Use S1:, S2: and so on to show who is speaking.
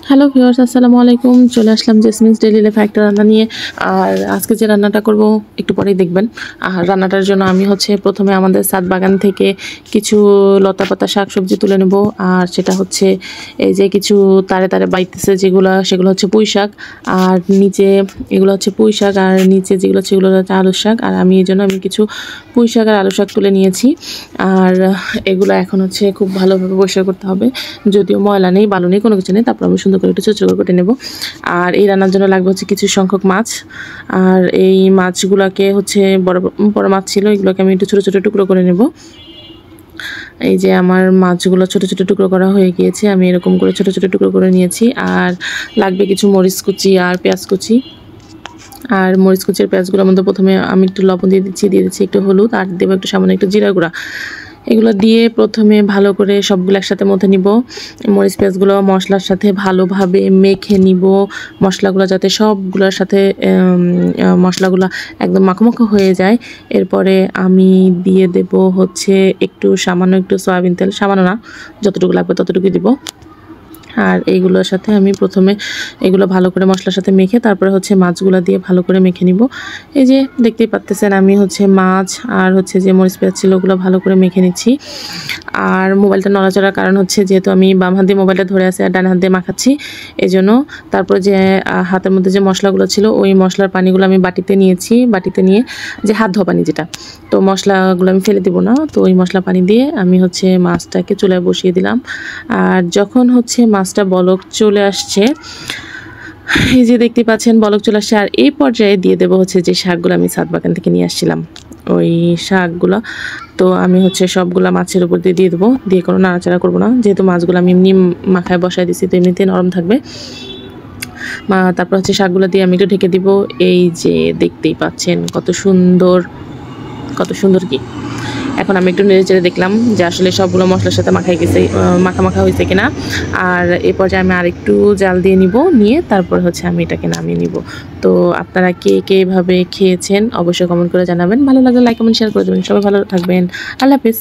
S1: Hello viewers, আসসালামু আলাইকুম। চলে আসলাম জেসমিনস ডেইলি লাইফে একটা রান্না নিয়ে। আর আজকে যে রান্নাটা করব একটু পরেই দেখবেন। আর রান্নাটার জন্য আমি প্রথমে আমাদের ছাদ বাগান থেকে কিছু লতাপাতা শাকসবজি তুলে নেব। আর সেটা হচ্ছে এই যে কিছু তারে তারে বাইতেছে সেগুলো হচ্ছে পুঁই শাক। আর নিচে এগুলো হচ্ছে পুঁই শাক, আর নিচে যেগুলো হচ্ছে আলুর শাক। আর আমি কিছু পুঁই শাক আর আলু শাক তুলে নিয়েছি। আর এগুলো এখন হচ্ছে খুব ভালোভাবে পরিষ্কার করতে হবে। যদিও ময়লা নেই, বালু নেই, কোনো কিছু নেই, তারপর আমি সুন্দর করে একটু ছোটো করে কেটে নেব। আর এই রান্নার জন্য লাগবে হচ্ছে কিছু সংখ্যক মাছ। আর এই মাছগুলোকে হচ্ছে বড় বড় মাছ ছিল, এগুলোকে আমি একটু ছোটো ছোটো টুকরো করে নেব। এই যে আমার মাছগুলো ছোটো ছোটো টুকরো করা হয়ে গিয়েছে, আমি এরকম করে ছোটো ছোটো টুকরো করে নিয়েছি। আর লাগবে কিছু মরিচ কুচি আর পেঁয়াজ কুচি। আর মরিচ কুচির পেঁয়াজগুলোর মধ্যে প্রথমে আমি একটু লবণ দিয়ে দিচ্ছি একটু হলুদ, আর দেবো একটু সামান্য একটু জিরা গুঁড়া। এগুলো দিয়ে প্রথমে ভালো করে সবগুলো একসাথে মধ্যে নিব। মরিচ পেঁয়াজগুলো মশলার সাথে ভালোভাবে মেখে নিব। মশলাগুলো যাতে সবগুলোর সাথে মশলাগুলো একদম মাখো হয়ে যায়। এরপরে আমি দিয়ে দেব হচ্ছে সামান্য একটু সয়াবিন তেল, সামান্য না, যতটুকু লাগবে ততটুকুই দিব। আর এইগুলোর সাথে আমি প্রথমে এগুলো ভালো করে মশলার সাথে মেখে তারপরে হচ্ছে মাছগুলো দিয়ে ভালো করে মেখে নিব। এই যে দেখতেই পাচ্ছেন আমি মাছ আর যে মরিচ পেঁয়াজ ছিল ওগুলো ভালো করে মেখে নিচ্ছি। আর মোবাইলটা নড়াচড়ার কারণ হচ্ছে যেহেতু আমি বাম হাত দিয়ে মোবাইলটা ধরে আছি আর ডান হাত দিয়ে মাখাচ্ছি, এই জন্য। তারপর যে হাতের মধ্যে যে মশলাগুলো ছিল ওই মশলার পানিগুলো আমি বাটিতে নিয়েছি, বাটিতে নিয়ে যে হাত ধোয়া পানি যেটা, তো মশলাগুলো আমি ফেলে দিব না, তো ওই মশলা পানি দিয়ে আমি মাছটাকে চুলায় বসিয়ে দিলাম। আর যখন মাছটা বলক চলে আসছে, এই যে দেখতে পাচ্ছেন বলক চলে আসছে, আর এই পর্যায়ে দিয়ে দেবো যে শাকগুলো আমি ছাদ বাগান থেকে নিয়ে আসছিলাম ওই শাকগুলো। তো আমি সবগুলা মাছের উপর দিয়ে দেবো, দিয়ে কোনো নাড়াচাড়া করবো না, যেহেতু মাছগুলো আমি এমনি মাখায় বসায় দিচ্ছি, তো এমনিতে নরম থাকবে। তারপর শাকগুলো দিয়ে আমি একটু ঢেকে দিব। এই যে দেখতেই পাচ্ছেন কত সুন্দর কি। এখন আমি একটু নেড়ে চেড়ে দেখলাম যে আসলে সবগুলো মশলার সাথে মাখা হয়েছে কিনা। আর এই পর্যায়ে আমি আরেকটু জাল দিয়ে নিয়ে তারপর আমি এটাকে নামিয়ে নিব। তো আপনারা কে এভাবে খেয়েছেন অবশ্যই কমেন্ট করে জানাবেন। ভালো লাগলে লাইক কমেন্ট শেয়ার করে দেবেন। সবাই ভালো থাকবেন। আল্লাহ হাফেজ।